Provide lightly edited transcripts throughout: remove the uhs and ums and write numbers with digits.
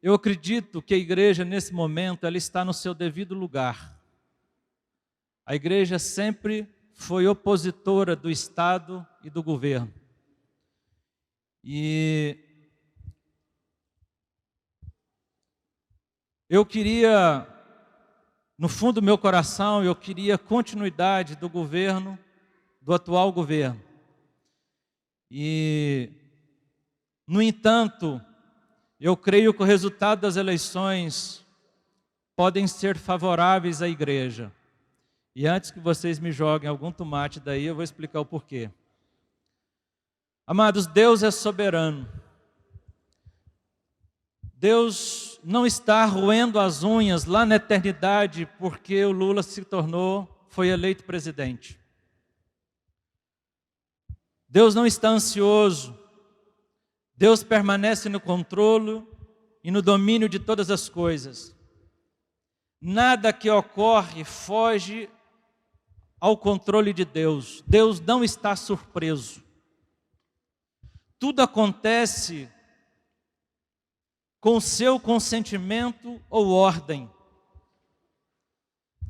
Eu acredito que a igreja, nesse momento, ela está no seu devido lugar. A igreja sempre foi opositora do Estado e do governo. E eu queria, no fundo do meu coração, eu queria continuidade do governo, do atual governo. E, no entanto, eu creio que o resultado das eleições podem ser favoráveis à igreja. E antes que vocês me joguem algum tomate daí, eu vou explicar o porquê. Amados, Deus é soberano. Deus não está roendo as unhas lá na eternidade porque o Lula foi eleito presidente. Deus não está ansioso. Deus permanece no controle e no domínio de todas as coisas. Nada que ocorre foge ao controle de Deus. Deus não está surpreso. Tudo acontece com seu consentimento ou ordem.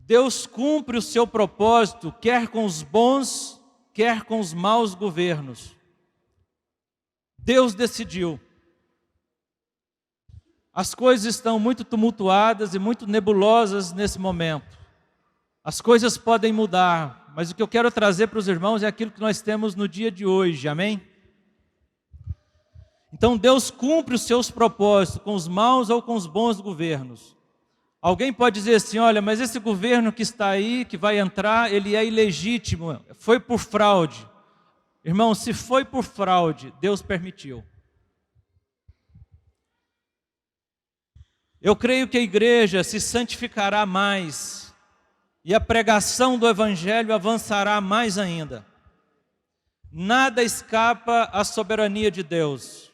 Deus cumpre o seu propósito, quer com os bons, quer com os maus governos. Deus decidiu. As coisas estão muito tumultuadas e muito nebulosas nesse momento. As coisas podem mudar, mas o que eu quero trazer para os irmãos é aquilo que nós temos no dia de hoje, amém? Então Deus cumpre os seus propósitos com os maus ou com os bons governos. Alguém pode dizer assim, olha, mas esse governo que está aí, que vai entrar, ele é ilegítimo, foi por fraude. Irmão, se foi por fraude, Deus permitiu. Eu creio que a igreja se santificará mais e a pregação do evangelho avançará mais ainda. Nada escapa à soberania de Deus.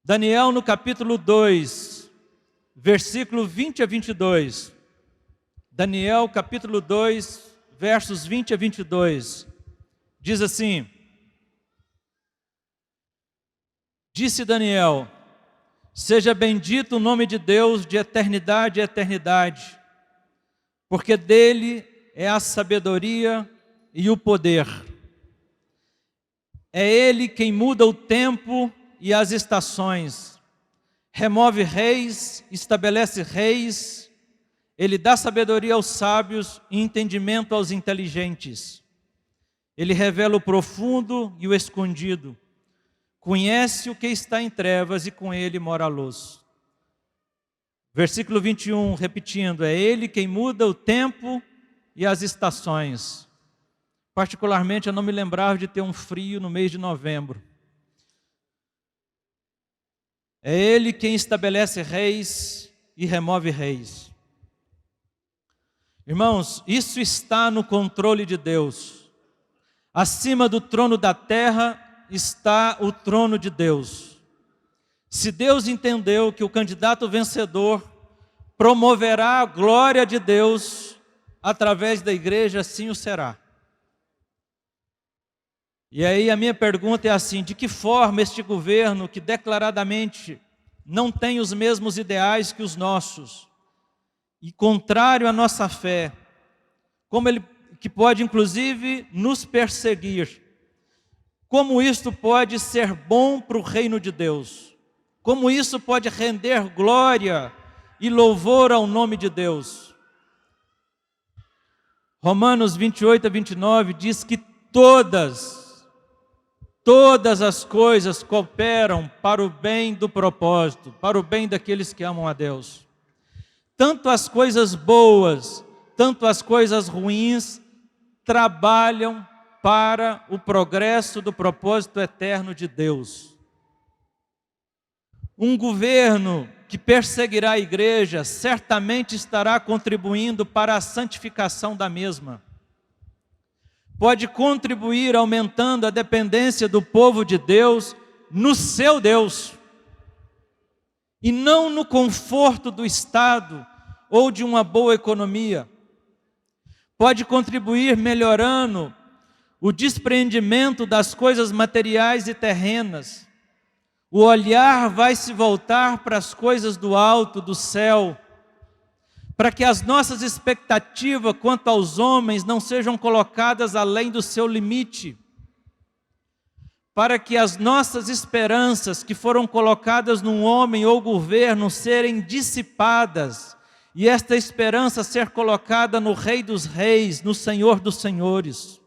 Daniel, no capítulo 2, versículo 20 a 22. Daniel, capítulo 2, versos 20 a 22. Diz assim: Disse Daniel, seja bendito o nome de Deus de eternidade a eternidade, porque dele é a sabedoria e o poder. É ele quem muda o tempo e as estações, remove reis, estabelece reis, ele dá sabedoria aos sábios e entendimento aos inteligentes. Ele revela o profundo e o escondido, conhece o que está em trevas e com ele mora a luz. Versículo 21, repetindo, é ele quem muda o tempo e as estações. Particularmente eu não me lembrava de ter um frio no mês de novembro. É ele quem estabelece reis e remove reis. Irmãos, isso está no controle de Deus. Acima do trono da terra está o trono de Deus. Se Deus entendeu que o candidato vencedor promoverá a glória de Deus através da igreja, assim o será. E aí a minha pergunta é assim, de que forma este governo que declaradamente não tem os mesmos ideais que os nossos, e contrário à nossa fé, como ele que pode inclusive nos perseguir, como isto pode ser bom para o reino de Deus? Como isso pode render glória e louvor ao nome de Deus? Romanos 28 a 29 diz que todas as coisas cooperam para o bem do propósito, para o bem daqueles que amam a Deus. Tanto as coisas boas, tanto as coisas ruins, trabalham para o progresso do propósito eterno de Deus. Um governo que perseguirá a igreja certamente estará contribuindo para a santificação da mesma. Pode contribuir aumentando a dependência do povo de Deus no seu Deus, e não no conforto do Estado ou de uma boa economia. Pode contribuir melhorando o despreendimento das coisas materiais e terrenas, O olhar vai se voltar para as coisas do alto, do céu, para que as nossas expectativas quanto aos homens não sejam colocadas além do seu limite, para que as nossas esperanças que foram colocadas num homem ou governo serem dissipadas, e esta esperança ser colocada no Rei dos Reis, no Senhor dos Senhores.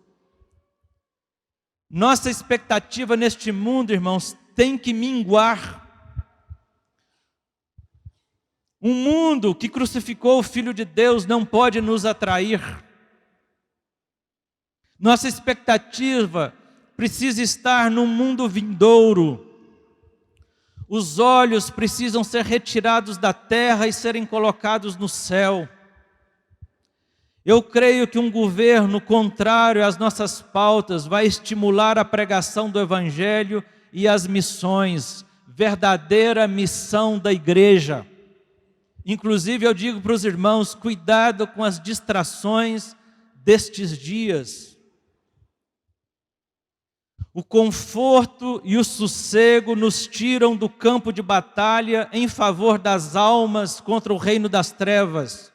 Nossa expectativa neste mundo, irmãos, tem que minguar. Um mundo que crucificou o Filho de Deus não pode nos atrair. Nossa expectativa precisa estar no mundo vindouro. Os olhos precisam ser retirados da terra e serem colocados no céu. Eu creio que um governo contrário às nossas pautas vai estimular a pregação do Evangelho e as missões, verdadeira missão da igreja. Inclusive eu digo para os irmãos, cuidado com as distrações destes dias. O conforto e o sossego nos tiram do campo de batalha em favor das almas contra o reino das trevas.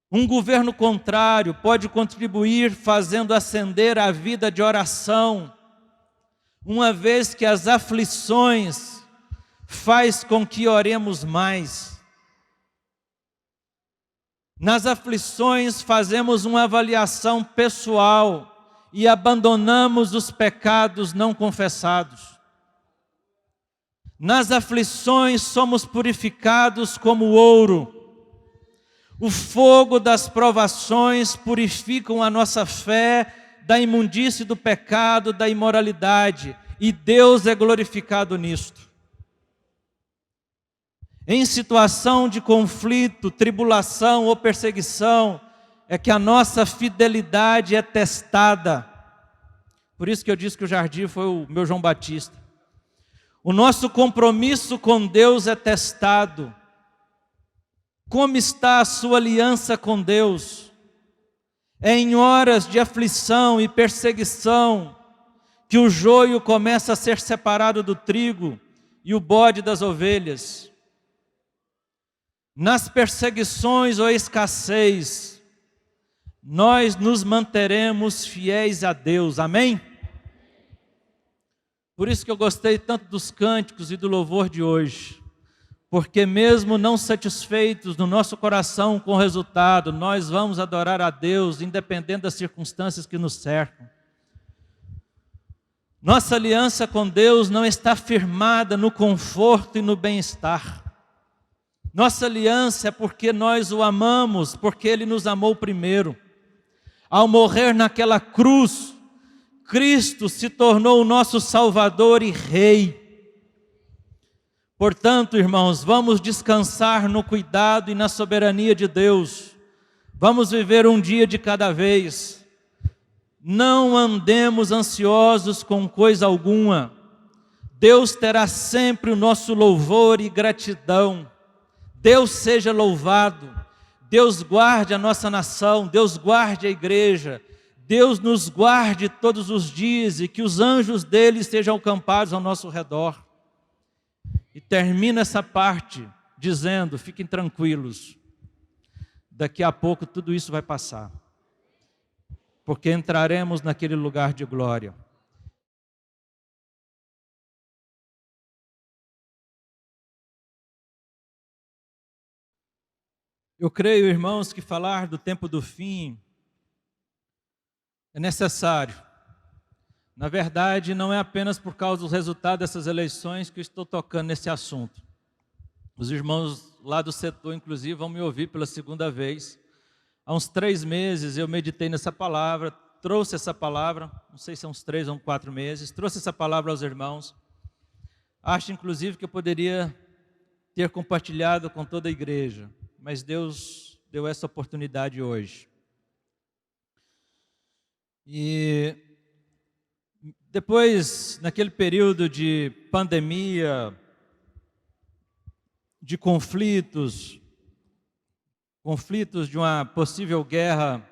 Um governo contrário pode contribuir fazendo ascender a vida de oração, uma vez que as aflições faz com que oremos mais. Nas aflições fazemos uma avaliação pessoal e abandonamos os pecados não confessados. Nas aflições somos purificados como ouro. O fogo das provações purificam a nossa fé da imundície do pecado, da imoralidade, e Deus é glorificado nisto. Em situação de conflito, tribulação ou perseguição, é que a nossa fidelidade é testada. Por isso que eu disse que o Jardim foi o meu João Batista. O nosso compromisso com Deus é testado. Como está a sua aliança com Deus? É em horas de aflição e perseguição que o joio começa a ser separado do trigo e o bode das ovelhas. Nas perseguições ou escassez, nós nos manteremos fiéis a Deus, amém? Por isso que eu gostei tanto dos cânticos e do louvor de hoje, porque mesmo não satisfeitos no nosso coração com o resultado, nós vamos adorar a Deus, independente das circunstâncias que nos cercam. Nossa aliança com Deus não está firmada no conforto e no bem-estar. Nossa aliança é porque nós o amamos, porque Ele nos amou primeiro. Ao morrer naquela cruz, Cristo se tornou o nosso Salvador e Rei. Portanto, irmãos, vamos descansar no cuidado e na soberania de Deus. Vamos viver um dia de cada vez. Não andemos ansiosos com coisa alguma. Deus terá sempre o nosso louvor e gratidão. Deus seja louvado, Deus guarde a nossa nação, Deus guarde a igreja, Deus nos guarde todos os dias e que os anjos dele sejam acampados ao nosso redor. E termina essa parte dizendo, fiquem tranquilos, daqui a pouco tudo isso vai passar, porque entraremos naquele lugar de glória. Eu creio, irmãos, que falar do tempo do fim é necessário. Na verdade, não é apenas por causa dos resultados dessas eleições que eu estou tocando nesse assunto. Os irmãos lá do setor, inclusive, vão me ouvir pela segunda vez. Há uns 3 meses eu meditei nessa palavra, trouxe essa palavra, não sei se são uns 3 ou 4 meses, trouxe essa palavra aos irmãos. Acho, inclusive, que eu poderia ter compartilhado com toda a igreja. Mas Deus deu essa oportunidade hoje. E depois, naquele período de pandemia, de conflitos de uma possível guerra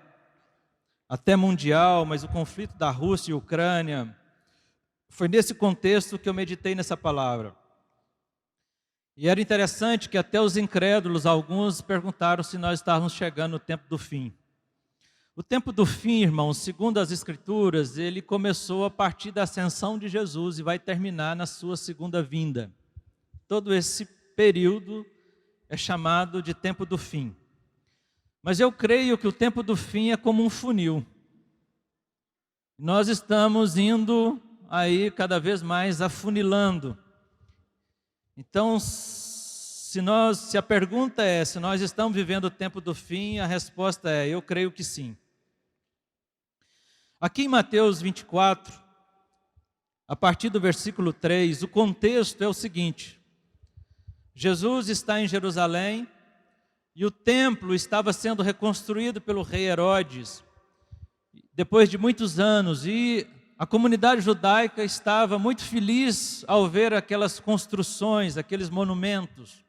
até mundial, mas o conflito da Rússia e Ucrânia Foi nesse contexto que eu meditei nessa palavra. E era interessante que até os incrédulos, alguns perguntaram se nós estávamos chegando no tempo do fim. O tempo do fim, irmãos, segundo as Escrituras, ele começou a partir da ascensão de Jesus e vai terminar na sua segunda vinda. Todo esse período é chamado de tempo do fim. Mas eu creio que o tempo do fim é como um funil. Nós estamos indo aí cada vez mais afunilando. Então, se a pergunta é se nós estamos vivendo o tempo do fim, a resposta é: eu creio que sim. Aqui em Mateus 24, a partir do versículo 3, o contexto é o seguinte: Jesus está em Jerusalém e o templo estava sendo reconstruído pelo rei Herodes, depois de muitos anos, e a comunidade judaica estava muito feliz ao ver aquelas construções, aqueles monumentos.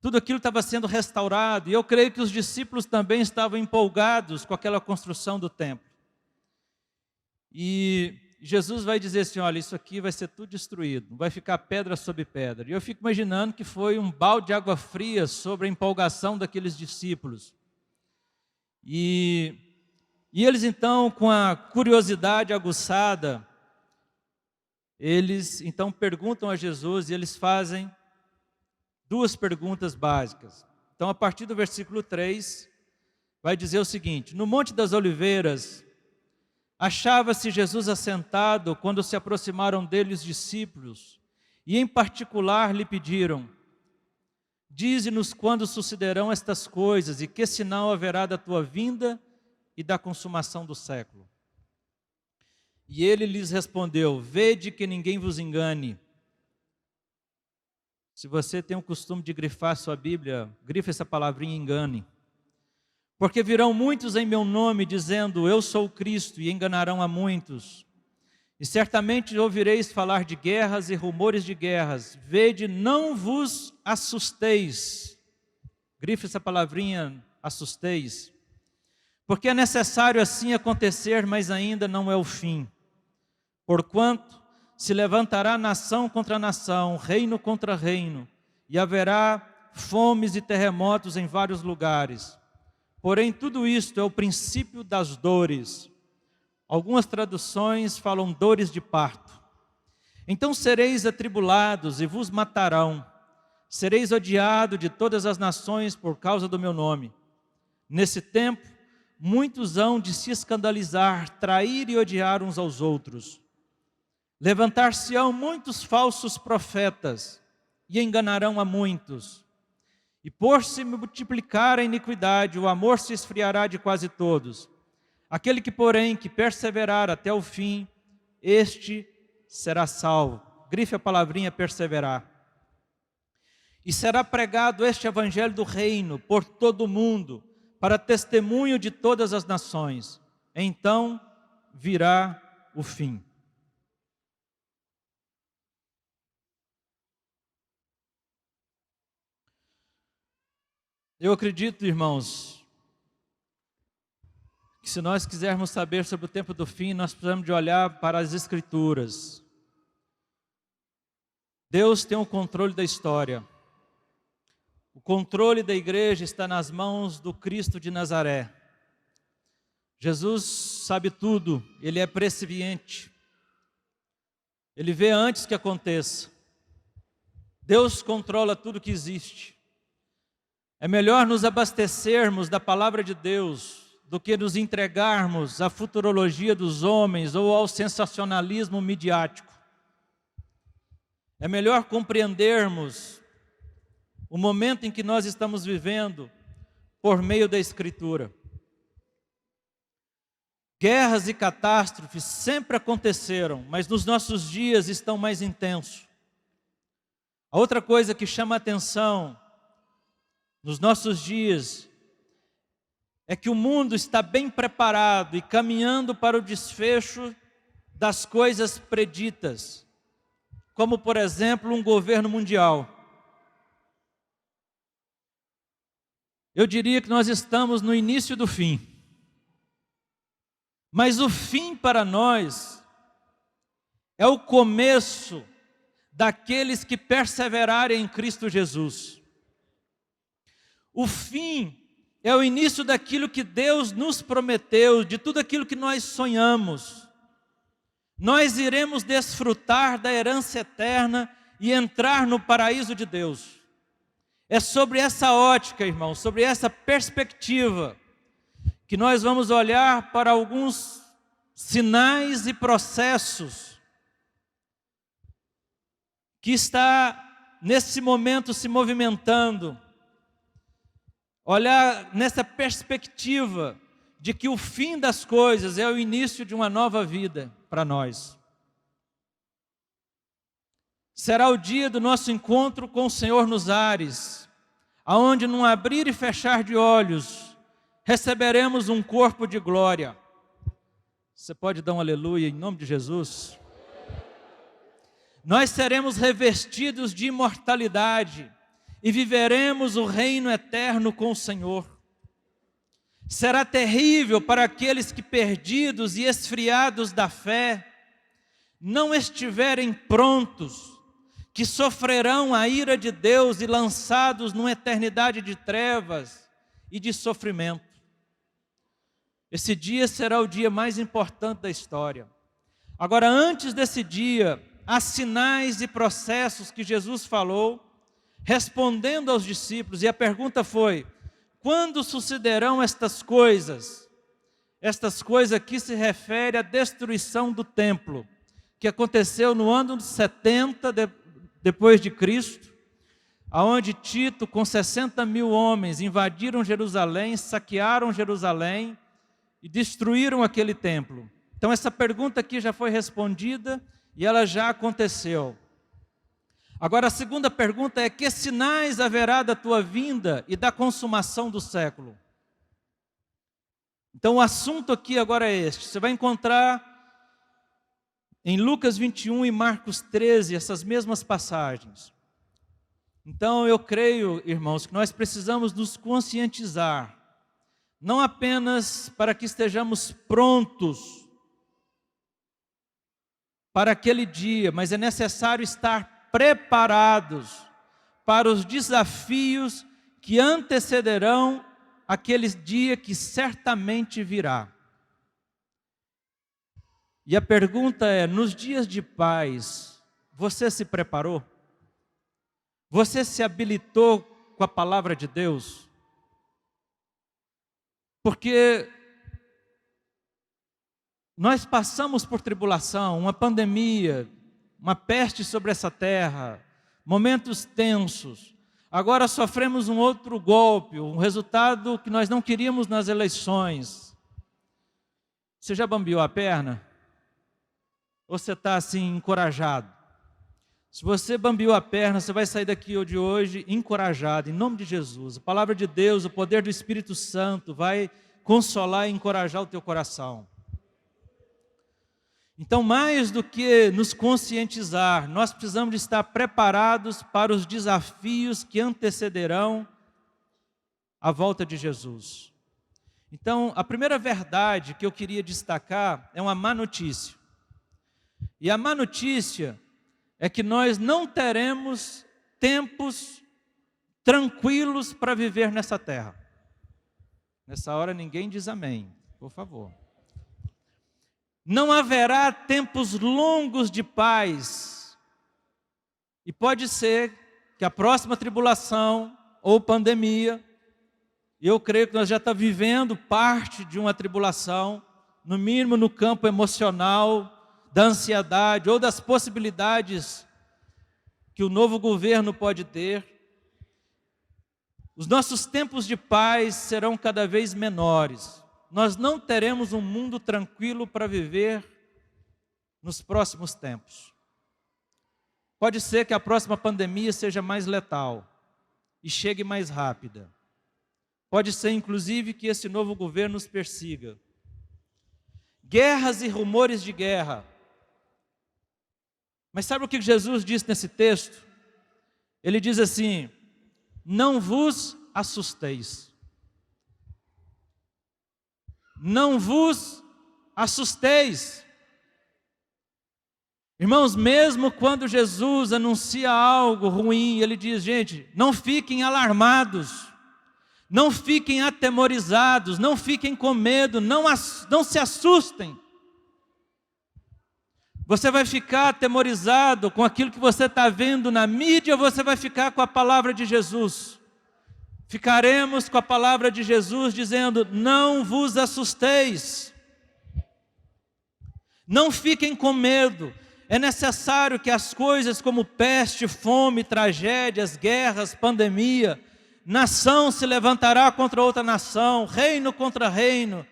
Tudo aquilo estava sendo restaurado, e eu creio que os discípulos também estavam empolgados com aquela construção do templo. E Jesus vai dizer assim: olha, isso aqui vai ser tudo destruído, vai ficar pedra sobre pedra. E eu fico imaginando que foi um balde de água fria sobre a empolgação daqueles discípulos. E eles então, com a curiosidade aguçada, eles então perguntam a Jesus e eles fazem duas perguntas básicas. Então, a partir do versículo 3, vai dizer o seguinte: no Monte das Oliveiras, achava-se Jesus assentado quando se aproximaram dele os discípulos, e em particular lhe pediram: dize-nos quando sucederão estas coisas e que sinal haverá da tua vinda e da consumação do século. E ele lhes respondeu: vede que ninguém vos engane. Se você tem o costume de grifar sua Bíblia, grife essa palavrinha engane. Porque virão muitos em meu nome dizendo: eu sou o Cristo, e enganarão a muitos. E certamente ouvireis falar de guerras e rumores de guerras. Vede, não vos assusteis. Grife essa palavrinha, assusteis. Porque é necessário assim acontecer, mas ainda não é o fim. Porquanto se levantará nação contra nação, reino contra reino, e haverá fomes e terremotos em vários lugares. Porém, tudo isto é o princípio das dores. Algumas traduções falam dores de parto. Então sereis atribulados e vos matarão. Sereis odiados de todas as nações por causa do meu nome. Nesse tempo, muitos hão de se escandalizar, trair e odiar uns aos outros. Levantar-se-ão muitos falsos profetas e enganarão a muitos. E por se multiplicar a iniquidade, o amor se esfriará de quase todos. Aquele que, porém, que perseverar até o fim, este será salvo. Grife a palavrinha perseverar. E será pregado este evangelho do reino por todo o mundo, para testemunho de todas as nações. Então virá o fim. Eu acredito, irmãos, que se nós quisermos saber sobre o tempo do fim, nós precisamos de olhar para as Escrituras. Deus tem o controle da história. O controle da igreja está nas mãos do Cristo de Nazaré. Jesus sabe tudo, Ele é presciente. Ele vê antes que aconteça. Deus controla tudo que existe. É melhor nos abastecermos da palavra de Deus do que nos entregarmos à futurologia dos homens ou ao sensacionalismo midiático. É melhor compreendermos o momento em que nós estamos vivendo por meio da Escritura. Guerras e catástrofes sempre aconteceram, mas nos nossos dias estão mais intensos. A outra coisa que chama a atenção nos nossos dias é que o mundo está bem preparado e caminhando para o desfecho das coisas preditas, como por exemplo um governo mundial. Eu diria que nós estamos no início do fim. Mas o fim para nós é o começo daqueles que perseverarem em Cristo Jesus. O fim é o início daquilo que Deus nos prometeu, de tudo aquilo que nós sonhamos. Nós iremos desfrutar da herança eterna e entrar no paraíso de Deus. É sobre essa ótica, irmão, sobre essa perspectiva, que nós vamos olhar para alguns sinais e processos que está nesse momento se movimentando. Olhar nessa perspectiva de que o fim das coisas é o início de uma nova vida para nós. Será o dia do nosso encontro com o Senhor nos ares, aonde num abrir e fechar de olhos, receberemos um corpo de glória. Você pode dar um aleluia em nome de Jesus? Nós seremos revestidos de imortalidade e viveremos o reino eterno com o Senhor. Será terrível para aqueles que, perdidos e esfriados da fé, não estiverem prontos, que sofrerão a ira de Deus e lançados numa eternidade de trevas e de sofrimento. Esse dia será o dia mais importante da história. Agora, antes desse dia, há sinais e processos que Jesus falou, respondendo aos discípulos, e a pergunta foi: quando sucederão estas coisas? Estas coisas aqui se refere à destruição do templo, que aconteceu no ano 70 depois de Cristo, aonde Tito, com 60.000 homens, invadiram Jerusalém, saquearam Jerusalém e destruíram aquele templo. Então essa pergunta aqui já foi respondida e ela já aconteceu. Agora a segunda pergunta é: que sinais haverá da tua vinda e da consumação do século? Então o assunto aqui agora é este. Você vai encontrar em Lucas 21 e Marcos 13 essas mesmas passagens. Então eu creio, irmãos, que nós precisamos nos conscientizar, não apenas para que estejamos prontos para aquele dia, mas é necessário estar preparados para os desafios que antecederão aquele dia que certamente virá. E a pergunta é: nos dias de paz, você se preparou? Você se habilitou com a palavra de Deus? Porque nós passamos por tribulação, uma pandemia, uma peste sobre essa terra, momentos tensos. Agora sofremos um outro golpe, um resultado que nós não queríamos nas eleições. Você já bambeou a perna? Ou você está assim encorajado? Se você bambeou a perna, você vai sair daqui de hoje encorajado, em nome de Jesus. A palavra de Deus, o poder do Espírito Santo vai consolar e encorajar o teu coração. Então, mais do que nos conscientizar, nós precisamos de estar preparados para os desafios que antecederão a volta de Jesus. Então, a primeira verdade que eu queria destacar é uma má notícia. E a má notícia é que nós não teremos tempos tranquilos para viver nessa terra. Nessa hora ninguém diz amém, por favor. Não haverá tempos longos de paz. E pode ser que a próxima tribulação ou pandemia, eu creio que nós já estamos vivendo parte de uma tribulação, no mínimo no campo emocional, da ansiedade ou das possibilidades que o novo governo pode ter. Os nossos tempos de paz serão cada vez menores. Nós não teremos um mundo tranquilo para viver nos próximos tempos. Pode ser que a próxima pandemia seja mais letal e chegue mais rápida. Pode ser, inclusive, que esse novo governo nos persiga. Guerras e rumores de guerra. Mas sabe o que Jesus disse nesse texto? Ele diz assim: não vos assusteis. Não vos assusteis. Irmãos, mesmo quando Jesus anuncia algo ruim, ele diz, gente, não fiquem alarmados, não fiquem atemorizados, não fiquem com medo, não se assustem. Você vai ficar atemorizado com aquilo que você está vendo na mídia, ou você vai ficar com a palavra de Jesus? Ficaremos com a palavra de Jesus dizendo, não vos assusteis, não fiquem com medo. É necessário que as coisas como peste, fome, tragédias, guerras, pandemia, nação se levantará contra outra nação, reino contra reino,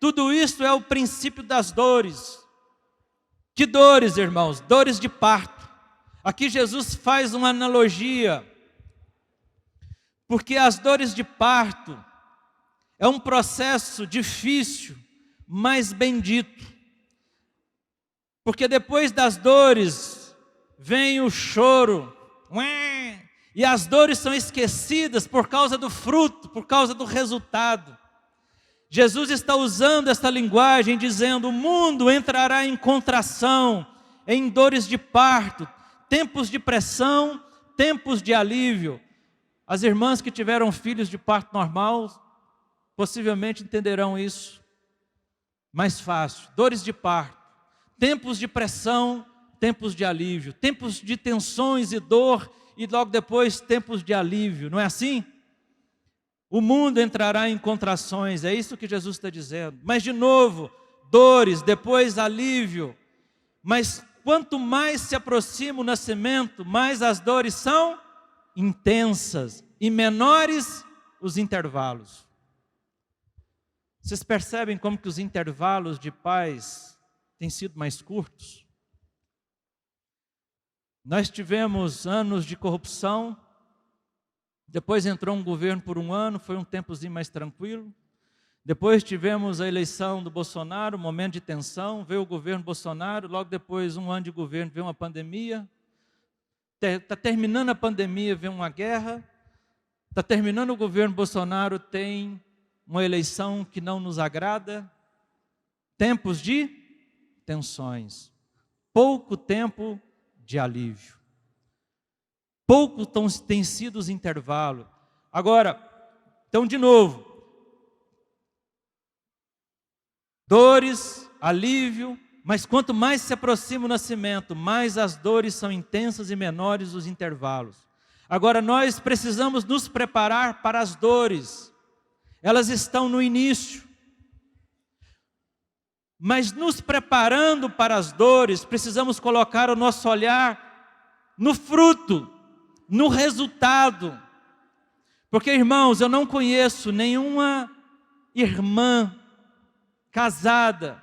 tudo isso é o princípio das dores. Que dores, irmãos? Dores de parto. Aqui Jesus faz uma analogia, porque as dores de parto é um processo difícil, mas bendito. Porque depois das dores vem o choro, e as dores são esquecidas por causa do fruto, por causa do resultado. Jesus está usando esta linguagem dizendo, o mundo entrará em contração, em dores de parto, tempos de pressão, tempos de alívio. As irmãs que tiveram filhos de parto normal, possivelmente entenderão isso mais fácil. Dores de parto, tempos de pressão, tempos de alívio, tempos de tensões e dor, e logo depois tempos de alívio, não é assim? O mundo entrará em contrações, é isso que Jesus está dizendo. Mas de novo, dores, depois alívio. Mas quanto mais se aproxima o nascimento, mais as dores são intensas e menores os intervalos. Vocês percebem como que os intervalos de paz têm sido mais curtos? Nós tivemos anos de corrupção, depois entrou um governo por um ano, foi um tempozinho mais tranquilo. Depois tivemos a eleição do Bolsonaro, um momento de tensão, veio o governo Bolsonaro, logo depois um ano de governo veio uma pandemia. Está terminando a pandemia, vem uma guerra. Está terminando o governo Bolsonaro, tem uma eleição que não nos agrada. Tempos de tensões. Pouco tempo de alívio. Pouco tem sido os intervalos. Agora, então de novo, dores, alívio, mas quanto mais se aproxima o nascimento, mais as dores são intensas e menores os intervalos. Agora nós precisamos nos preparar para as dores. Elas estão no início. Mas nos preparando para as dores, precisamos colocar o nosso olhar no fruto, no resultado. Porque, irmãos, eu não conheço nenhuma irmã casada,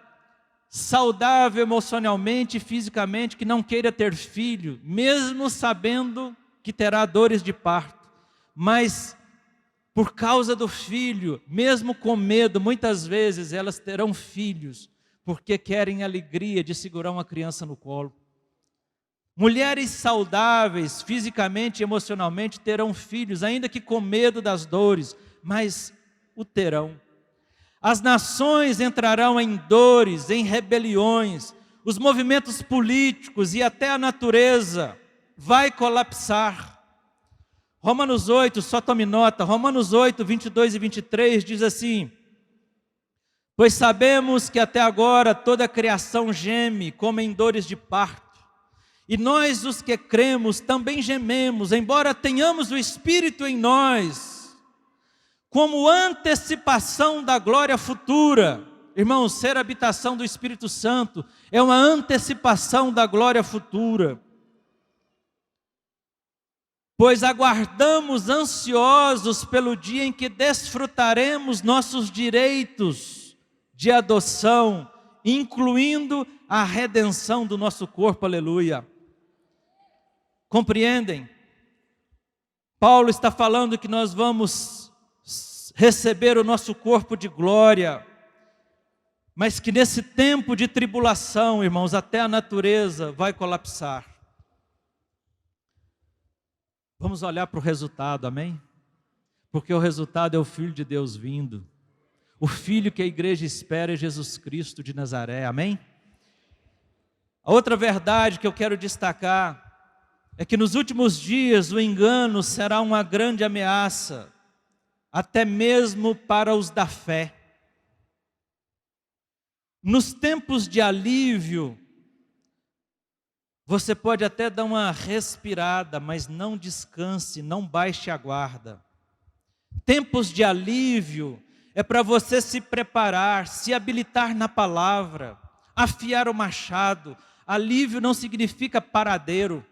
saudável emocionalmente e fisicamente, que não queira ter filho, mesmo sabendo que terá dores de parto. Mas, por causa do filho, mesmo com medo, muitas vezes elas terão filhos, porque querem a alegria de segurar uma criança no colo. Mulheres saudáveis, fisicamente e emocionalmente, terão filhos, ainda que com medo das dores, mas o terão. As nações entrarão em dores, em rebeliões, os movimentos políticos e até a natureza vai colapsar. Romanos 8, só tome nota, Romanos 8, 22 e 23 diz assim, pois sabemos que até agora toda a criação geme como em dores de parto. E nós os que cremos também gememos, embora tenhamos o Espírito em nós, como antecipação da glória futura. Irmãos, ser habitação do Espírito Santo é uma antecipação da glória futura. Pois aguardamos ansiosos pelo dia em que desfrutaremos nossos direitos de adoção, incluindo a redenção do nosso corpo, aleluia. Compreendem? Paulo está falando que nós vamos receber o nosso corpo de glória, mas que nesse tempo de tribulação, irmãos, até a natureza vai colapsar. Vamos olhar para o resultado, amém? Porque o resultado é o Filho de Deus vindo. O Filho que a igreja espera é Jesus Cristo de Nazaré, amém? A outra verdade que eu quero destacar é que nos últimos dias o engano será uma grande ameaça, até mesmo para os da fé. Nos tempos de alívio, você pode até dar uma respirada, mas não descanse, não baixe a guarda. Tempos de alívio é para você se preparar, se habilitar na palavra, afiar o machado. Alívio não significa paradeiro.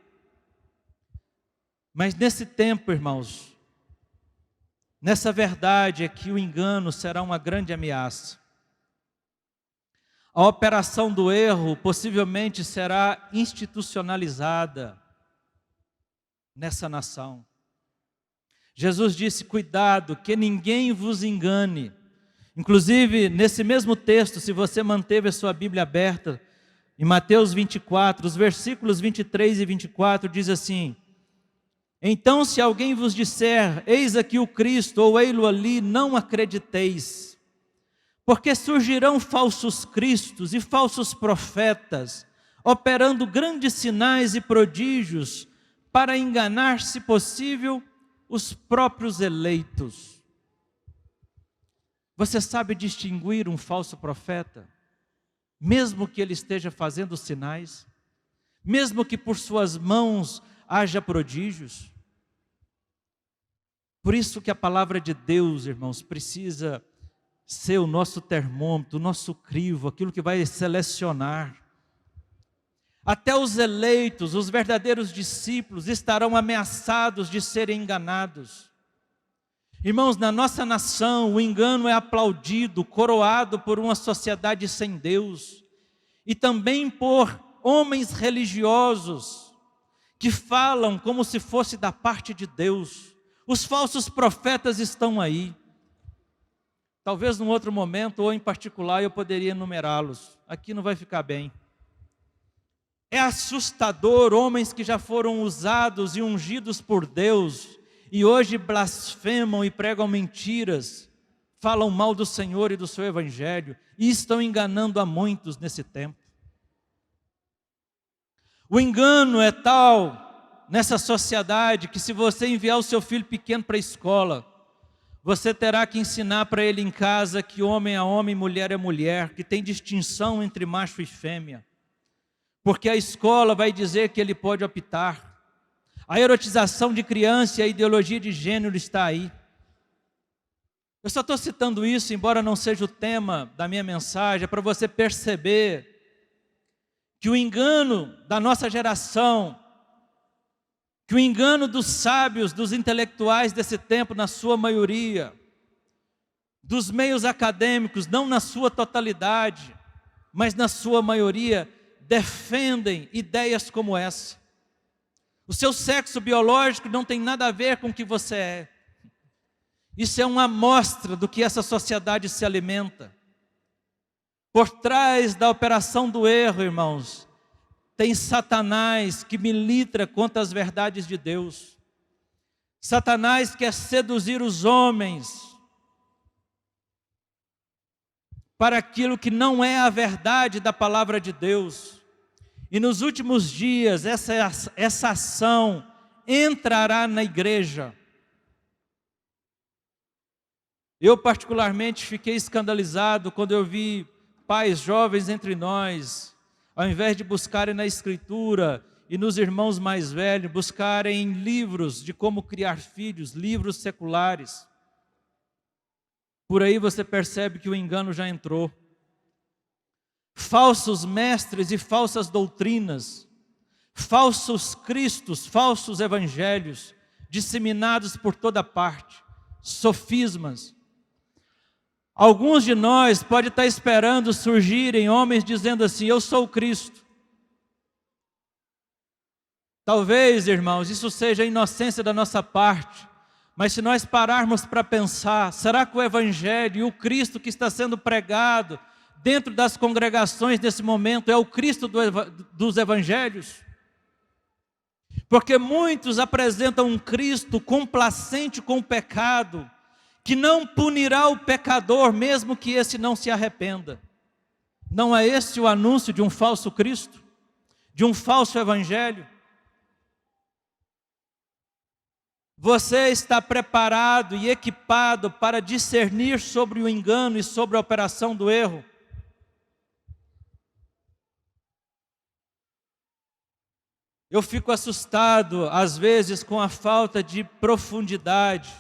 Mas nesse tempo, irmãos, nessa verdade é que o engano será uma grande ameaça. A operação do erro possivelmente será institucionalizada nessa nação. Jesus disse: cuidado, que ninguém vos engane. Inclusive, nesse mesmo texto, se você manteve a sua Bíblia aberta, em Mateus 24, os versículos 23 e 24, diz assim: então, se alguém vos disser, eis aqui o Cristo, ou ei-lo ali, não acrediteis. Porque surgirão falsos cristos e falsos profetas, operando grandes sinais e prodígios, para enganar, se possível, os próprios eleitos. Você sabe distinguir um falso profeta? Mesmo que ele esteja fazendo sinais, mesmo que por suas mãos haja prodígios. Por isso que a palavra de Deus, irmãos, precisa ser o nosso termômetro, o nosso crivo, aquilo que vai selecionar. Até os eleitos, os verdadeiros discípulos, estarão ameaçados de serem enganados. Irmãos, na nossa nação, o engano é aplaudido, coroado por uma sociedade sem Deus, e também por homens religiosos, que falam como se fosse da parte de Deus. Os falsos profetas estão aí. Talvez num outro momento, ou em particular, eu poderia enumerá-los. Aqui não vai ficar bem. É assustador homens que já foram usados e ungidos por Deus, e hoje blasfemam e pregam mentiras, falam mal do Senhor e do seu Evangelho, e estão enganando a muitos nesse tempo. O engano é tal nessa sociedade que, se você enviar o seu filho pequeno para a escola, você terá que ensinar para ele em casa que homem é homem, mulher é mulher, que tem distinção entre macho e fêmea. Porque a escola vai dizer que ele pode optar. A erotização de criança e a ideologia de gênero está aí. Eu só estou citando isso, embora não seja o tema da minha mensagem, é para você perceber que o engano da nossa geração, que o engano dos sábios, dos intelectuais desse tempo, na sua maioria, dos meios acadêmicos, não na sua totalidade, mas na sua maioria, defendem ideias como essa. O seu sexo biológico não tem nada a ver com o que você é. Isso é uma amostra do que essa sociedade se alimenta. Por trás da operação do erro, irmãos, tem Satanás que milita contra as verdades de Deus. Satanás quer seduzir os homens para aquilo que não é a verdade da palavra de Deus. E nos últimos dias, essa ação entrará na igreja. Eu particularmente fiquei escandalizado quando eu vi pais jovens entre nós, ao invés de buscarem na Escritura e nos irmãos mais velhos, buscarem em livros de como criar filhos, livros seculares. Por aí você percebe que o engano já entrou. Falsos mestres e falsas doutrinas, falsos cristos, falsos evangelhos, disseminados por toda parte, sofismas. Alguns de nós podem estar esperando surgirem homens dizendo assim: eu sou o Cristo. Talvez, irmãos, isso seja a inocência da nossa parte, mas se nós pararmos para pensar, será que o Evangelho e o Cristo que está sendo pregado dentro das congregações nesse momento é o Cristo dos Evangelhos? Porque muitos apresentam um Cristo complacente com o pecado, que não punirá o pecador, mesmo que esse não se arrependa. Não é esse o anúncio de um falso Cristo? de um falso evangelho? Você está preparado e equipado para discernir sobre o engano e sobre a operação do erro? Eu fico assustado, às vezes, com a falta de profundidade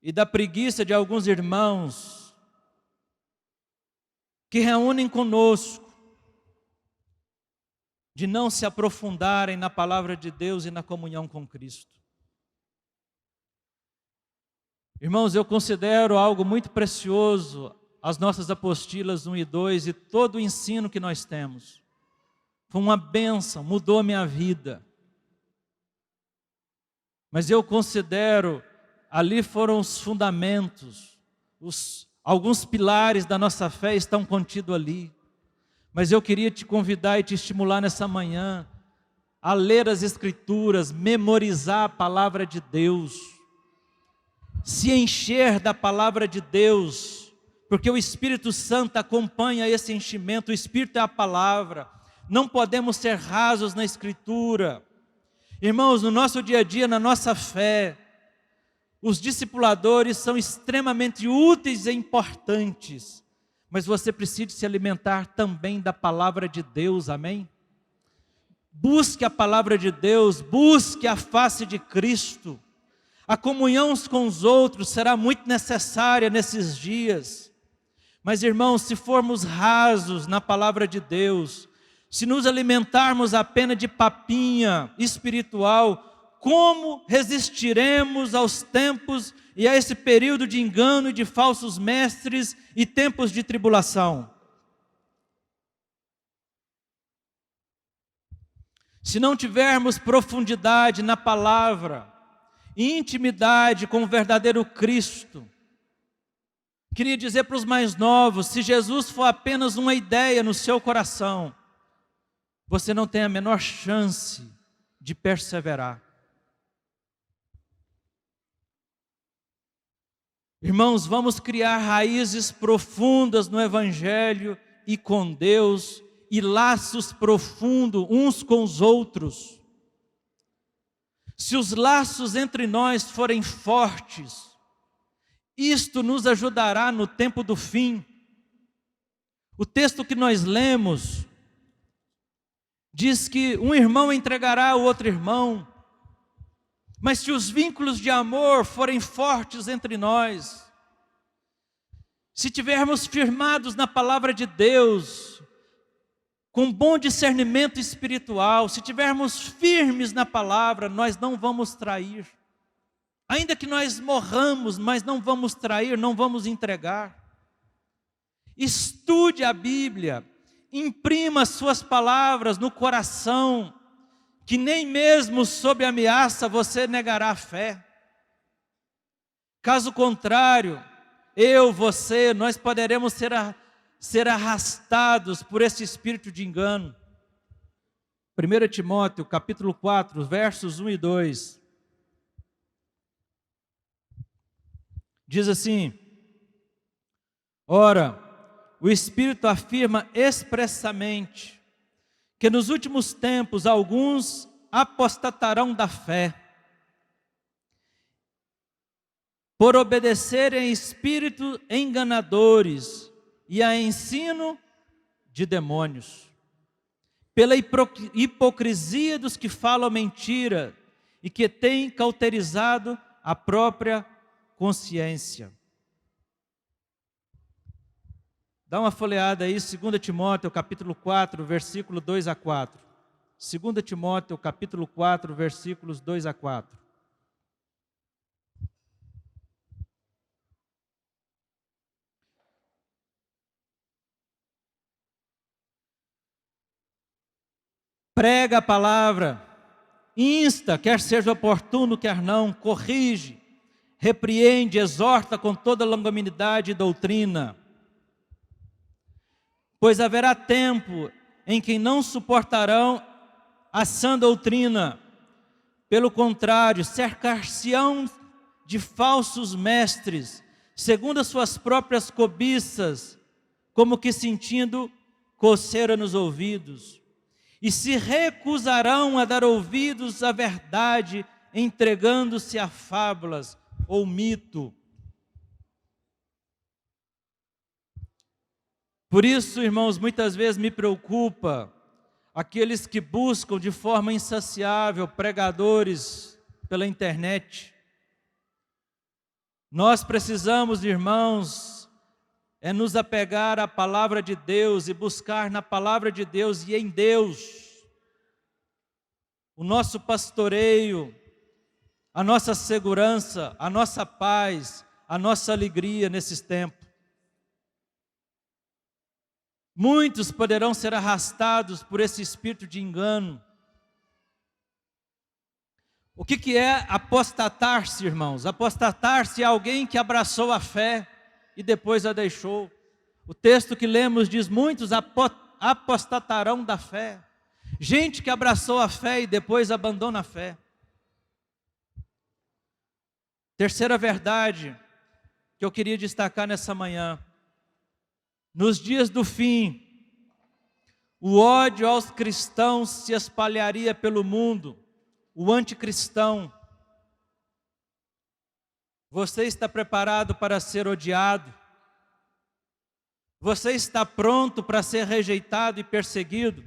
e da preguiça de alguns irmãos que reúnem conosco, de não se aprofundarem na palavra de Deus e na comunhão com Cristo. Irmãos, eu considero algo muito precioso as nossas apostilas 1 e 2 e todo o ensino que nós temos. Foi uma bênção, mudou a minha vida. Mas eu considero, ali foram os fundamentos, alguns pilares da nossa fé estão contidos ali. Mas eu queria te convidar e te estimular nessa manhã a ler as Escrituras, memorizar a palavra de Deus, se encher da palavra de Deus, porque o Espírito Santo acompanha esse enchimento, o Espírito é a palavra. Não podemos ser rasos na Escritura. Irmãos, no nosso dia a dia, na nossa fé, os discipuladores são extremamente úteis e importantes, mas você precisa se alimentar também da palavra de Deus, amém? Busque a palavra de Deus, busque a face de Cristo. A comunhão uns com os outros será muito necessária nesses dias. Mas irmãos, se formos rasos na palavra de Deus, se nos alimentarmos apenas de papinha espiritual, como resistiremos aos tempos e a esse período de engano e de falsos mestres e tempos de tribulação? Se não tivermos profundidade na palavra, e intimidade com o verdadeiro Cristo, queria dizer para os mais novos, se Jesus for apenas uma ideia no seu coração, você não tem a menor chance de perseverar. Irmãos, vamos criar raízes profundas no Evangelho e com Deus, e laços profundos uns com os outros. Se os laços entre nós forem fortes, isto nos ajudará no tempo do fim. O texto que nós lemos diz que um irmão entregará o outro irmão, mas se os vínculos de amor forem fortes entre nós, se tivermos firmados na palavra de Deus, com bom discernimento espiritual, se tivermos firmes na palavra, nós não vamos trair. Ainda que nós morramos, mas não vamos trair, não vamos entregar. Estude a Bíblia, imprima suas palavras no coração, que nem mesmo sob ameaça você negará a fé. Caso contrário, você, nós poderemos ser arrastados por esse espírito de engano. 1 Timóteo, capítulo 4, versos 1 e 2. Diz assim: ora, o Espírito afirma expressamente que nos últimos tempos alguns apostatarão da fé, por obedecerem a espíritos enganadores e a ensino de demônios, pela hipocrisia dos que falam mentira e que têm cauterizado a própria consciência. Dá uma folheada aí, 2 Timóteo capítulo 4, versículo 2 a 4. 2 Timóteo capítulo 4, versículos 2 a 4. Prega a palavra, insta, quer seja oportuno, quer não, corrige, repreende, exorta com toda longanimidade e doutrina. Pois haverá tempo em que não suportarão a sã doutrina. Pelo contrário, cercar-se-ão de falsos mestres, segundo as suas próprias cobiças, como que sentindo coceira nos ouvidos, e se recusarão a dar ouvidos à verdade, entregando-se a fábulas ou mito. Por isso, irmãos, muitas vezes me preocupa aqueles que buscam de forma insaciável pregadores pela internet. Nós precisamos, irmãos, nos apegar à palavra de Deus e buscar na palavra de Deus e em Deus o nosso pastoreio, a nossa segurança, a nossa paz, a nossa alegria nesses tempos. Muitos poderão ser arrastados por esse espírito de engano. O que é apostatar-se, irmãos? Apostatar-se é alguém que abraçou a fé e depois a deixou. O texto que lemos diz: muitos apostatarão da fé. Gente que abraçou a fé e depois abandona a fé. Terceira verdade que eu queria destacar nessa manhã: nos dias do fim, o ódio aos cristãos se espalharia pelo mundo, o anticristão. Você está preparado para ser odiado? Você está pronto para ser rejeitado e perseguido?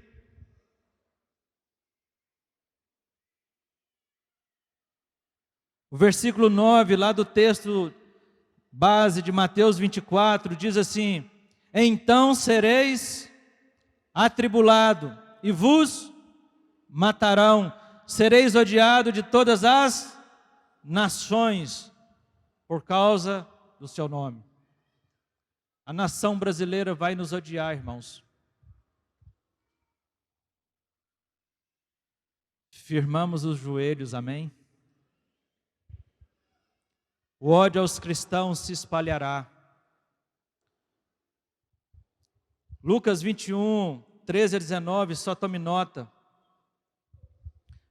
O versículo 9, lá do texto base de Mateus 24, diz assim: então sereis atribulado e vos matarão, sereis odiado de todas as nações por causa do seu nome. A nação brasileira vai nos odiar, irmãos. Firmamos os joelhos, amém? O ódio aos cristãos se espalhará. Lucas 21, 13 a 19, só tome nota.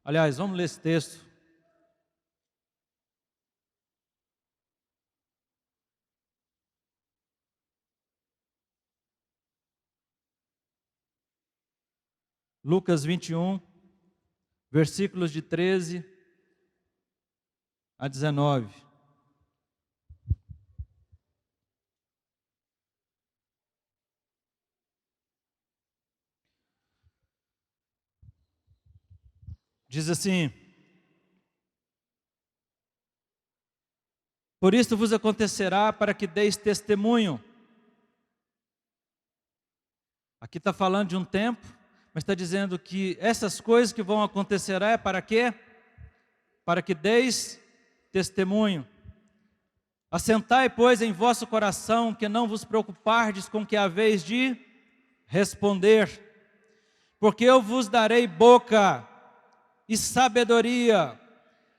Aliás, vamos ler esse texto. Lucas 21, versículos de 13 a 19. Diz assim: por isso vos acontecerá para que deis testemunho. Aqui está falando de um tempo, mas está dizendo que essas coisas que vão acontecer é para quê? Para que deis testemunho. Assentai, pois, em vosso coração, que não vos preocupardes com o que haveis de responder, porque eu vos darei boca e sabedoria,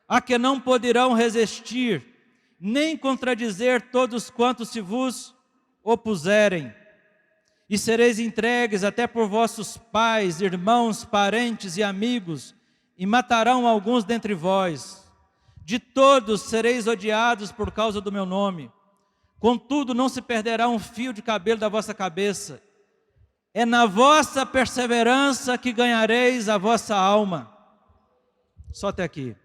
a que não poderão resistir, nem contradizer todos quantos se vos opuserem. E sereis entregues até por vossos pais, irmãos, parentes e amigos, e matarão alguns dentre vós. De todos sereis odiados por causa do meu nome. Contudo, não se perderá um fio de cabelo da vossa cabeça. É na vossa perseverança que ganhareis a vossa alma. Só até aqui.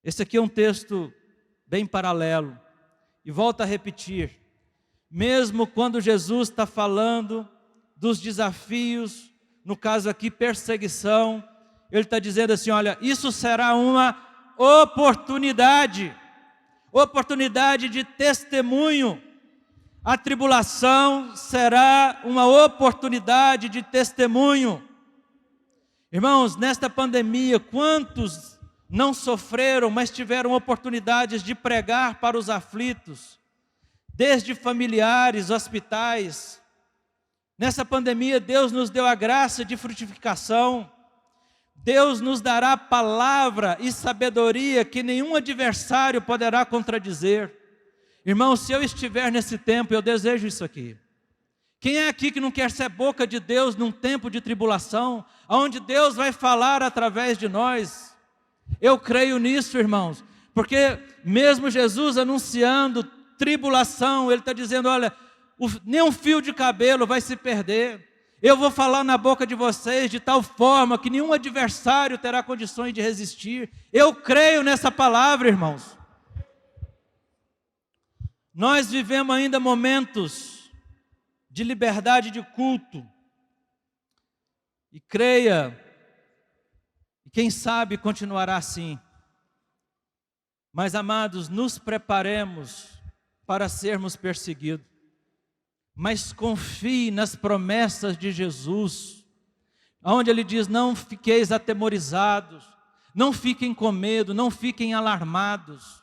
Esse aqui é um texto bem paralelo. E volto a repetir. Mesmo quando Jesus está falando dos desafios, no caso aqui perseguição, Ele está dizendo assim: olha, isso será uma oportunidade de testemunho. A tribulação será uma oportunidade de testemunho. Irmãos, nesta pandemia, quantos não sofreram, mas tiveram oportunidades de pregar para os aflitos, desde familiares, hospitais. Nessa pandemia, Deus nos deu a graça de frutificação. Deus nos dará palavra e sabedoria que nenhum adversário poderá contradizer. Irmão, se eu estiver nesse tempo, eu desejo isso aqui. Quem é aqui que não quer ser boca de Deus num tempo de tribulação, onde Deus vai falar através de nós? Eu creio nisso, irmãos, porque mesmo Jesus anunciando tribulação, Ele está dizendo: olha, nenhum fio de cabelo vai se perder. Eu vou falar na boca de vocês de tal forma que nenhum adversário terá condições de resistir. Eu creio nessa palavra, irmãos. Nós vivemos ainda momentos de liberdade de culto. E creia, e quem sabe continuará assim. Mas, amados, nos preparemos para sermos perseguidos. Mas confie nas promessas de Jesus, onde Ele diz, não fiqueis atemorizados, não fiquem com medo, não fiquem alarmados.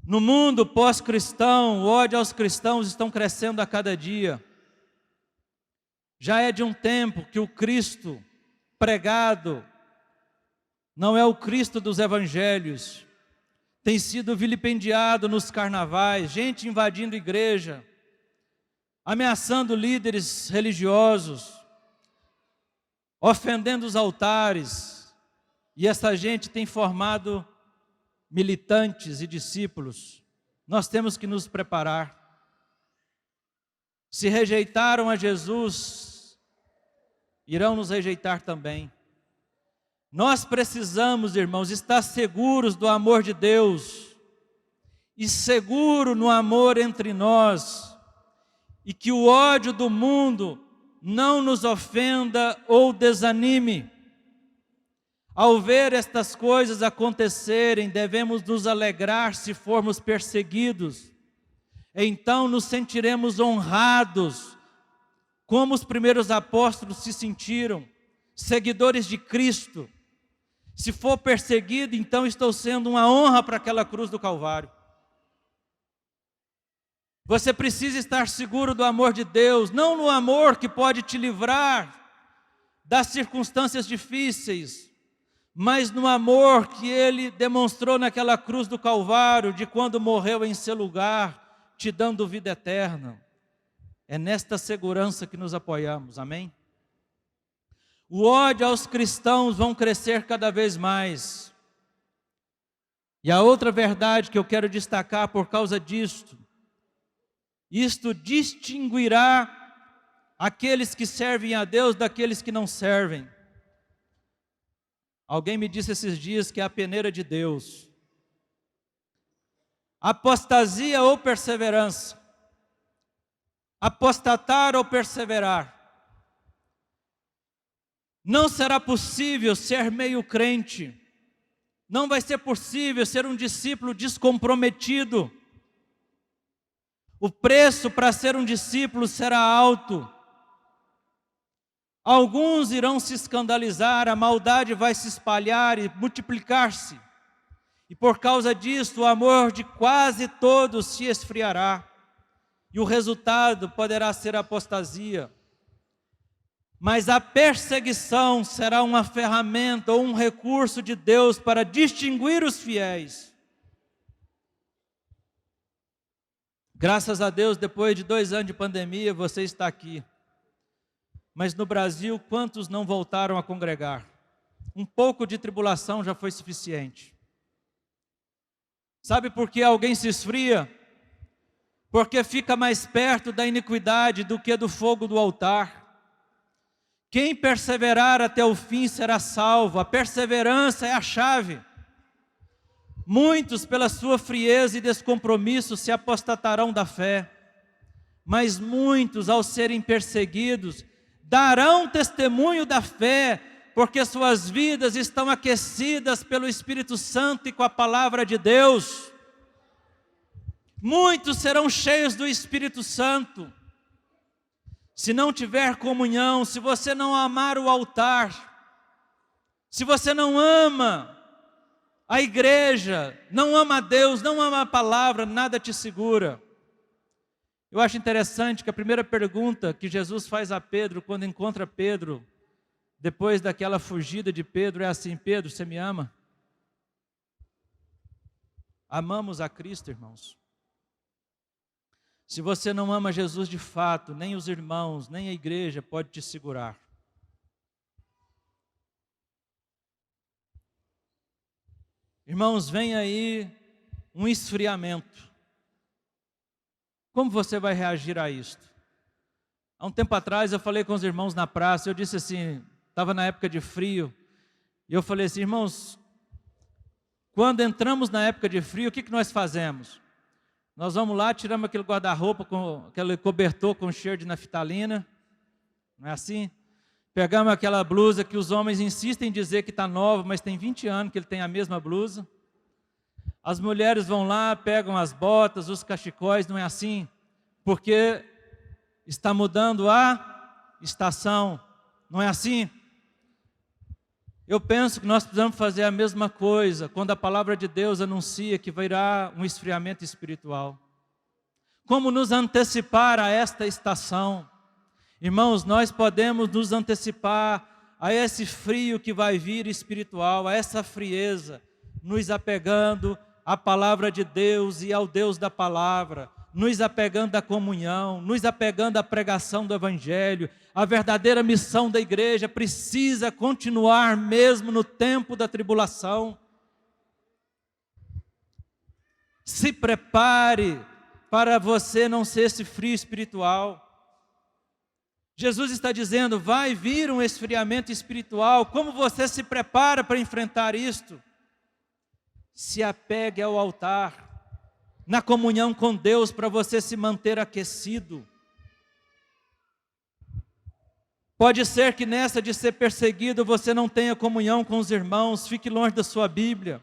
No mundo pós-cristão, o ódio aos cristãos estão crescendo a cada dia. Já é de um tempo que o Cristo pregado não é o Cristo dos evangelhos. Tem sido vilipendiado nos carnavais, gente invadindo igreja, ameaçando líderes religiosos, ofendendo os altares. E essa gente tem formado militantes e discípulos. Nós temos que nos preparar. Se rejeitaram a Jesus, irão nos rejeitar também. Nós precisamos, irmãos, estar seguros do amor de Deus e seguro no amor entre nós, e que o ódio do mundo não nos ofenda ou desanime. Ao ver estas coisas acontecerem, devemos nos alegrar se formos perseguidos. Então nos sentiremos honrados, como os primeiros apóstolos se sentiram, seguidores de Cristo. Se for perseguido, então estou sendo uma honra para aquela cruz do Calvário. Você precisa estar seguro do amor de Deus, não no amor que pode te livrar das circunstâncias difíceis, mas no amor que Ele demonstrou naquela cruz do Calvário, de quando morreu em seu lugar, te dando vida eterna. É nesta segurança que nos apoiamos, amém? O ódio aos cristãos vão crescer cada vez mais. E a outra verdade que eu quero destacar por causa disto, isto distinguirá aqueles que servem a Deus daqueles que não servem. Alguém me disse esses dias que é a peneira de Deus. Apostasia ou perseverança? Apostatar ou perseverar? Não será possível ser meio crente. Não vai ser possível ser um discípulo descomprometido. O preço para ser um discípulo será alto. Alguns irão se escandalizar, a maldade vai se espalhar e multiplicar-se. E por causa disso, o amor de quase todos se esfriará. E o resultado poderá ser a apostasia. Mas a perseguição será uma ferramenta ou um recurso de Deus para distinguir os fiéis. Graças a Deus, depois de 2 anos de pandemia, você está aqui. Mas no Brasil, quantos não voltaram a congregar? Um pouco de tribulação já foi suficiente. Sabe por que alguém se esfria? Porque fica mais perto da iniquidade do que do fogo do altar. Quem perseverar até o fim será salvo. A perseverança é a chave. Muitos, pela sua frieza e descompromisso, se apostatarão da fé. Mas muitos, ao serem perseguidos, darão testemunho da fé, porque suas vidas estão aquecidas pelo Espírito Santo e com a palavra de Deus. Muitos serão cheios do Espírito Santo. Se não tiver comunhão, se você não amar o altar, se você não ama a igreja, não ama a Deus, não ama a palavra, nada te segura. Eu acho interessante que a primeira pergunta que Jesus faz a Pedro, quando encontra Pedro, depois daquela fugida de Pedro, é assim: Pedro, você me ama? Amamos a Cristo, irmãos. Se você não ama Jesus de fato, nem os irmãos, nem a igreja pode te segurar. Irmãos, vem aí um esfriamento. Como você vai reagir a isto? Há um tempo atrás eu falei com os irmãos na praça, eu disse assim, estava na época de frio, e eu falei assim, irmãos, quando entramos na época de frio, o que nós fazemos? Nós vamos lá, tiramos aquele guarda-roupa, aquele cobertor com cheiro de naftalina, não é assim? Pegamos aquela blusa que os homens insistem em dizer que está nova, mas tem 20 anos que ele tem a mesma blusa. As mulheres vão lá, pegam as botas, os cachecóis, não é assim? Porque está mudando a estação, não é assim? Eu penso que nós precisamos fazer a mesma coisa quando a palavra de Deus anuncia que virá um esfriamento espiritual. Como nos antecipar a esta estação? Irmãos, nós podemos nos antecipar a esse frio que vai vir espiritual, a essa frieza, nos apegando à palavra de Deus e ao Deus da palavra, nos apegando à comunhão, nos apegando à pregação do Evangelho. A verdadeira missão da igreja precisa continuar mesmo no tempo da tribulação. Se prepare para você não ser esse frio espiritual. Jesus está dizendo, vai vir um esfriamento espiritual. Como você se prepara para enfrentar isto? Se apegue ao altar, na comunhão com Deus, para você se manter aquecido. Pode ser que nessa de ser perseguido, você não tenha comunhão com os irmãos, fique longe da sua Bíblia.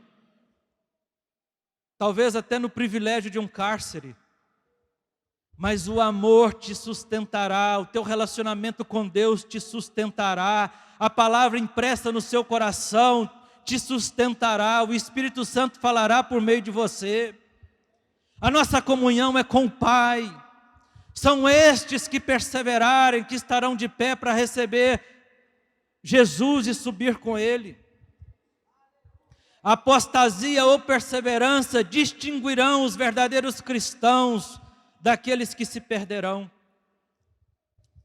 Talvez até no privilégio de um cárcere. Mas o amor te sustentará, o teu relacionamento com Deus te sustentará, a palavra impressa no seu coração te sustentará, o Espírito Santo falará por meio de você. A nossa comunhão é com o Pai. São estes que perseverarem, que estarão de pé para receber Jesus e subir com Ele. A apostasia ou perseverança distinguirão os verdadeiros cristãos daqueles que se perderão.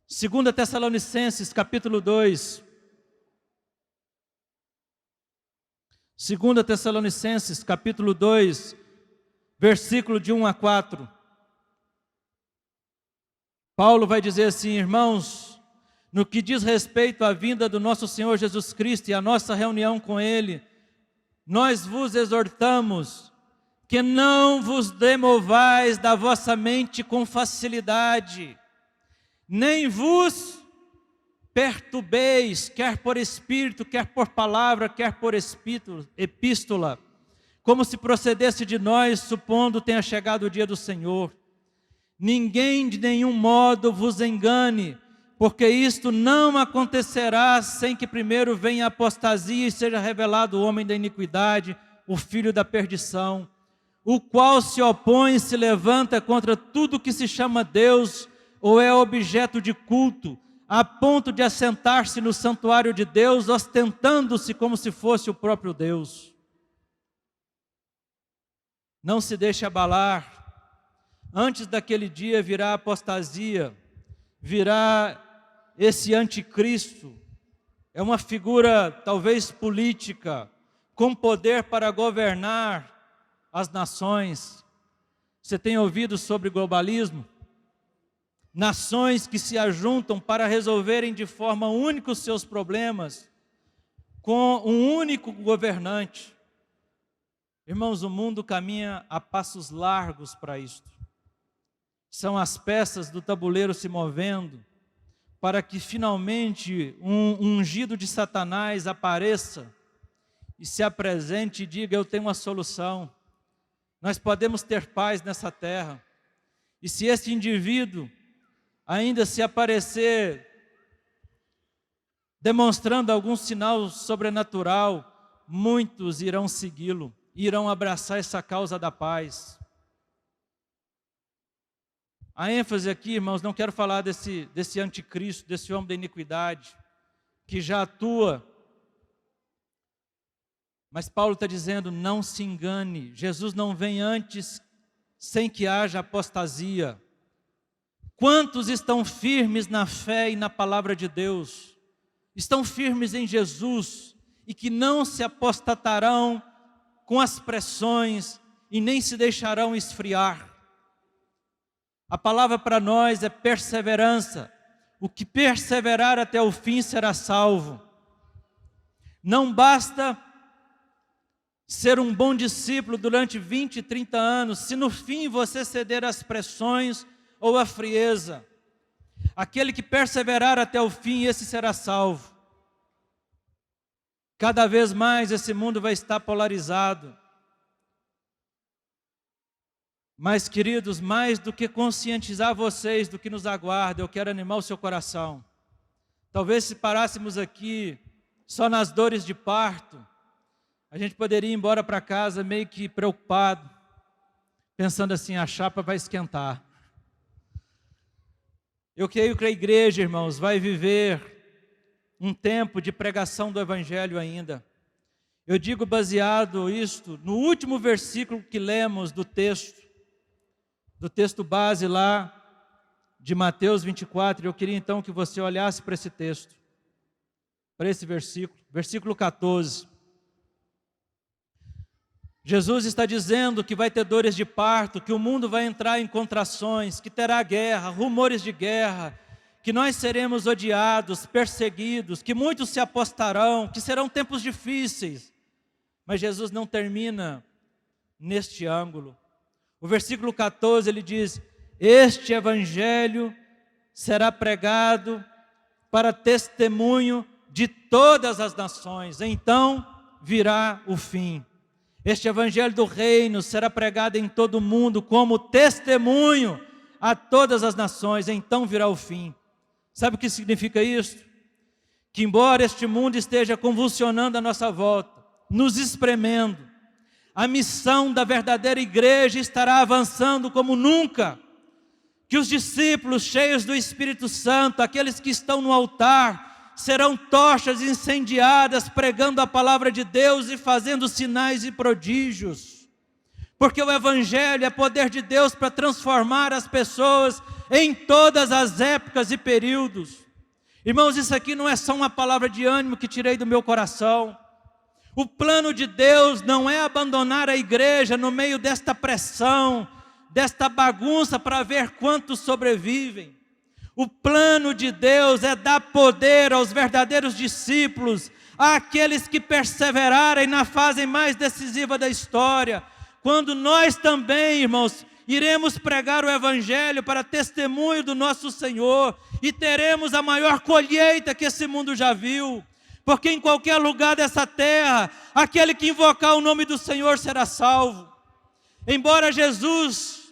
2 Tessalonicenses capítulo 2. 2 Tessalonicenses capítulo 2, versículo de 1 a 4. Paulo vai dizer assim, irmãos, no que diz respeito à vinda do nosso Senhor Jesus Cristo e à nossa reunião com Ele, nós vos exortamos que não vos demovais da vossa mente com facilidade, nem vos perturbeis, quer por espírito, quer por palavra, quer por epístola, como se procedesse de nós, supondo tenha chegado o dia do Senhor. Ninguém de nenhum modo vos engane, porque isto não acontecerá sem que primeiro venha a apostasia e seja revelado o homem da iniquidade, o filho da perdição, o qual se opõe e se levanta contra tudo que se chama Deus ou é objeto de culto, a ponto de assentar-se no santuário de Deus, ostentando-se como se fosse o próprio Deus. Não se deixe abalar. Antes daquele dia virá a apostasia, virá esse anticristo. É uma figura talvez política, com poder para governar as nações. Você tem ouvido sobre globalismo? Nações que se ajuntam para resolverem de forma única os seus problemas, com um único governante. Irmãos, o mundo caminha a passos largos para isto. São as peças do tabuleiro se movendo, para que finalmente um ungido de Satanás apareça e se apresente e diga, eu tenho uma solução. Nós podemos ter paz nessa terra. E se esse indivíduo ainda se aparecer demonstrando algum sinal sobrenatural, muitos irão segui-lo, irão abraçar essa causa da paz. A ênfase aqui, irmãos, não quero falar desse anticristo, desse homem da iniquidade, que já atua. Mas Paulo está dizendo, não se engane, Jesus não vem antes sem que haja apostasia. Quantos estão firmes na fé e na palavra de Deus? Estão firmes em Jesus e que não se apostatarão com as pressões e nem se deixarão esfriar. A palavra para nós é perseverança. O que perseverar até o fim será salvo. Não basta ser um bom discípulo durante 20, 30 anos, se no fim você ceder às pressões ou à frieza. Aquele que perseverar até o fim, esse será salvo. Cada vez mais esse mundo vai estar polarizado. Mas, queridos, mais do que conscientizar vocês do que nos aguarda, eu quero animar o seu coração. Talvez se parássemos aqui só nas dores de parto, a gente poderia ir embora para casa meio que preocupado, pensando assim, a chapa vai esquentar. Eu creio que a igreja, irmãos, vai viver um tempo de pregação do Evangelho ainda. Eu digo baseado isto no último versículo que lemos do texto base lá de Mateus 24. Eu queria então que você olhasse para esse texto, para esse versículo 14. Jesus está dizendo que vai ter dores de parto, que o mundo vai entrar em contrações, que terá guerra, rumores de guerra, que nós seremos odiados, perseguidos, que muitos se apostarão, que serão tempos difíceis. Mas Jesus não termina neste ângulo. O versículo 14 ele diz: este evangelho será pregado para testemunho de todas as nações, então virá o fim. Este evangelho do reino será pregado em todo o mundo como testemunho a todas as nações, então virá o fim. Sabe o que significa isso? Que embora este mundo esteja convulsionando à nossa volta, nos espremendo, a missão da verdadeira igreja estará avançando como nunca. Que os discípulos cheios do Espírito Santo, aqueles que estão no altar, serão tochas incendiadas pregando a palavra de Deus e fazendo sinais e prodígios. Porque o Evangelho é poder de Deus para transformar as pessoas em todas as épocas e períodos. Irmãos, isso aqui não é só uma palavra de ânimo que tirei do meu coração. O plano de Deus não é abandonar a igreja no meio desta pressão, desta bagunça para ver quantos sobrevivem. O plano de Deus é dar poder aos verdadeiros discípulos, àqueles que perseverarem na fase mais decisiva da história, quando nós também, irmãos, iremos pregar o Evangelho para testemunho do nosso Senhor, e teremos a maior colheita que esse mundo já viu, porque em qualquer lugar dessa terra, aquele que invocar o nome do Senhor será salvo. Embora Jesus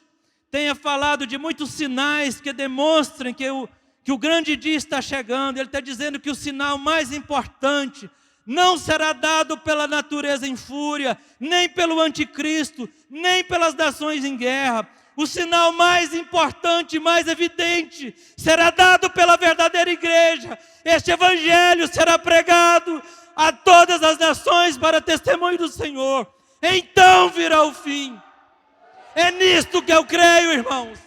tenha falado de muitos sinais que demonstrem que o grande dia está chegando, ele está dizendo que o sinal mais importante não será dado pela natureza em fúria, nem pelo anticristo, nem pelas nações em guerra. O sinal mais importante, mais evidente, será dado pela verdadeira igreja. Este evangelho será pregado a todas as nações para testemunho do Senhor. Então virá o fim. É nisto que eu creio, irmãos.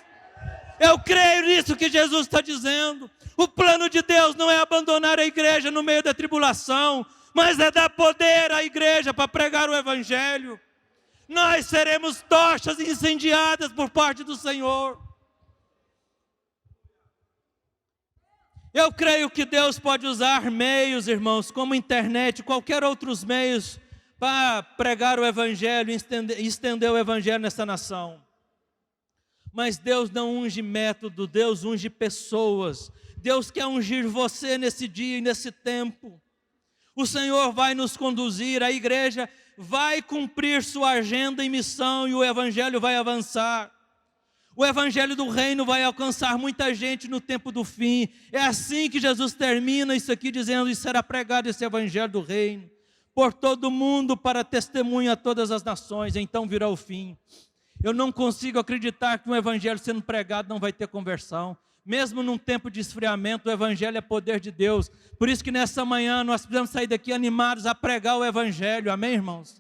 Eu creio nisso que Jesus está dizendo. O plano de Deus não é abandonar a igreja no meio da tribulação, mas é dar poder à igreja para pregar o Evangelho. Nós seremos tochas incendiadas por parte do Senhor. Eu creio que Deus pode usar meios, irmãos, como internet, qualquer outros meios, para pregar o Evangelho e estender o Evangelho nessa nação. Mas Deus não unge método, Deus unge pessoas. Deus quer ungir você nesse dia e nesse tempo. O Senhor vai nos conduzir, a igreja vai cumprir sua agenda e missão e o Evangelho vai avançar. O Evangelho do reino vai alcançar muita gente no tempo do fim. É assim que Jesus termina isso aqui dizendo: e será pregado esse Evangelho do reino por todo o mundo para testemunho a todas as nações, então virá o fim. Eu não consigo acreditar que um Evangelho sendo pregado não vai ter conversão. Mesmo num tempo de esfriamento, o Evangelho é poder de Deus. Por isso que nessa manhã nós precisamos sair daqui animados a pregar o Evangelho, amém, irmãos?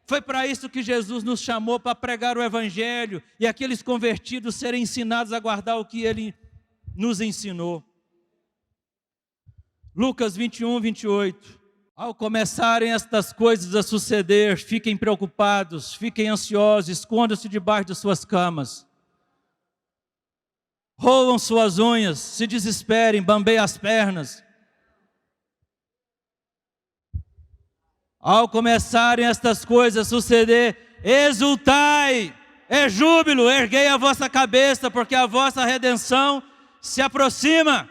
Foi para isso que Jesus nos chamou, para pregar o Evangelho e aqueles convertidos serem ensinados a guardar o que Ele nos ensinou. Lucas 21, 28. Ao começarem estas coisas a suceder, fiquem preocupados, fiquem ansiosos, escondam-se debaixo de suas camas. roam suas unhas, se desesperem, bambeiem as pernas. Ao começarem estas coisas a suceder, exultai, é júbilo, erguei a vossa cabeça, porque a vossa redenção se aproxima.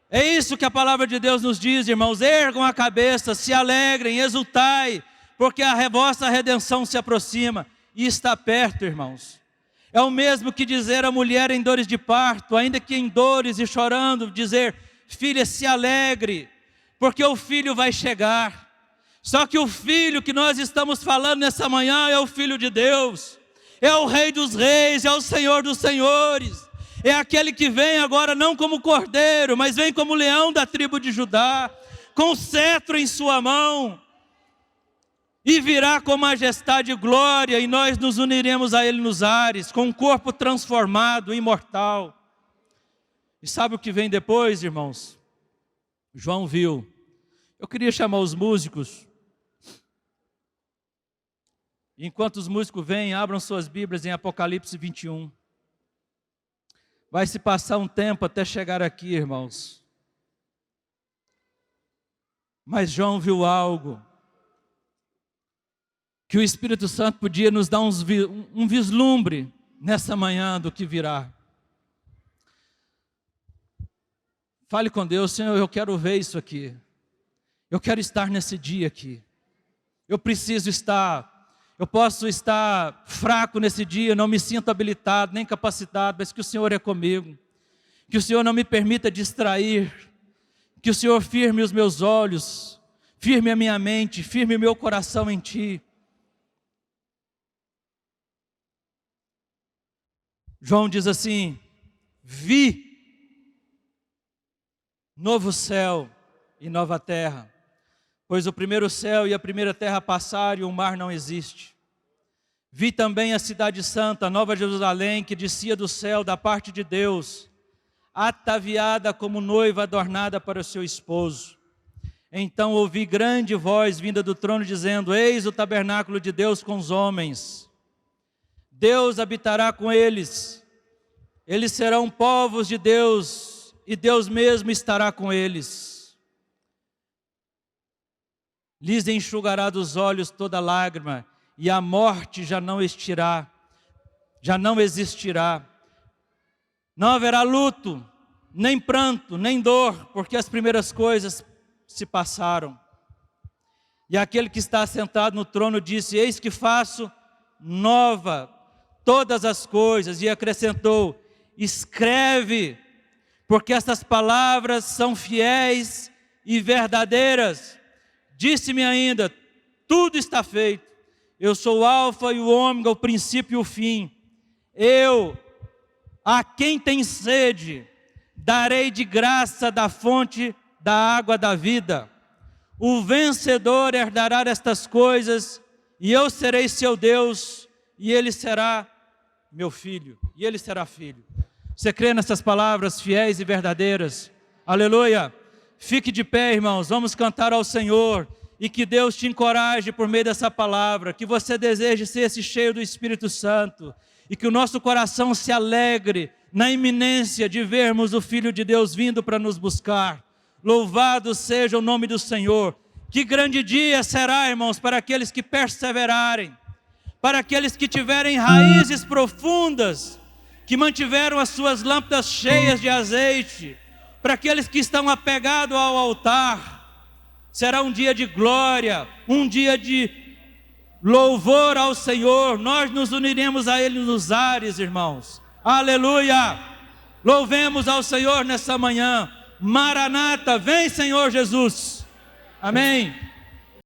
É isso que a palavra de Deus nos diz, irmãos. Ergam a cabeça, se alegrem, exultai, porque a vossa redenção se aproxima e está perto, irmãos. É o mesmo que dizer à mulher em dores de parto, ainda que em dores e chorando, dizer: filha, se alegre, porque o filho vai chegar. Só que o filho que nós estamos falando nessa manhã é o Filho de Deus, é o Rei dos Reis, é o Senhor dos Senhores. É aquele que vem agora não como cordeiro, mas vem como leão da tribo de Judá, com cetro em sua mão, e virá com majestade e glória, e nós nos uniremos a ele nos ares, com um corpo transformado, imortal. E sabe o que vem depois, irmãos? João viu. Eu queria chamar os músicos. Enquanto os músicos vêm, abram suas Bíblias em Apocalipse 21. Vai se passar um tempo até chegar aqui, irmãos. Mas João viu algo que o Espírito Santo podia nos dar um vislumbre nessa manhã do que virá. Fale com Deus: Senhor, eu quero ver isso aqui. Eu quero estar nesse dia aqui. Eu preciso estar. Eu posso estar fraco nesse dia, não me sinto habilitado, nem capacitado, mas que o Senhor é comigo. Que o Senhor não me permita distrair. Que o Senhor firme os meus olhos, firme a minha mente, firme o meu coração em Ti. João diz assim: vi novo céu e nova terra, pois o primeiro céu e a primeira terra passaram e o mar não existe. Vi também a cidade santa, a nova Jerusalém, que descia do céu da parte de Deus, ataviada como noiva adornada para o seu esposo. Então ouvi grande voz vinda do trono dizendo: eis o tabernáculo de Deus com os homens. Deus habitará com eles. Eles serão povos de Deus e Deus mesmo estará com eles. Lhes enxugará dos olhos toda lágrima, e a morte já não existirá. Não haverá luto, nem pranto, nem dor, porque as primeiras coisas se passaram. E aquele que está sentado no trono disse: eis que faço nova todas as coisas. E acrescentou: escreve, porque estas palavras são fiéis e verdadeiras. Disse-me ainda: tudo está feito. Eu sou o alfa e o ômega, o princípio e o fim. Eu, a quem tem sede, darei de graça da fonte da água da vida. O vencedor herdará estas coisas, e eu serei seu Deus, e ele será meu filho, e ele será filho. Você crê nessas palavras fiéis e verdadeiras? Aleluia! Fique de pé, irmãos, vamos cantar ao Senhor, e que Deus te encoraje por meio dessa palavra, que você deseje ser esse cheio do Espírito Santo, e que o nosso coração se alegre na iminência de vermos o Filho de Deus vindo para nos buscar. Louvado seja o nome do Senhor. Que grande dia será, irmãos, para aqueles que perseverarem, para aqueles que tiverem raízes profundas, que mantiveram as suas lâmpadas cheias de azeite, para aqueles que estão apegados ao altar. Será um dia de glória, um dia de louvor ao Senhor. Nós nos uniremos a Ele nos ares, irmãos. Aleluia! Louvemos ao Senhor nessa manhã. Maranata, vem Senhor Jesus. Amém.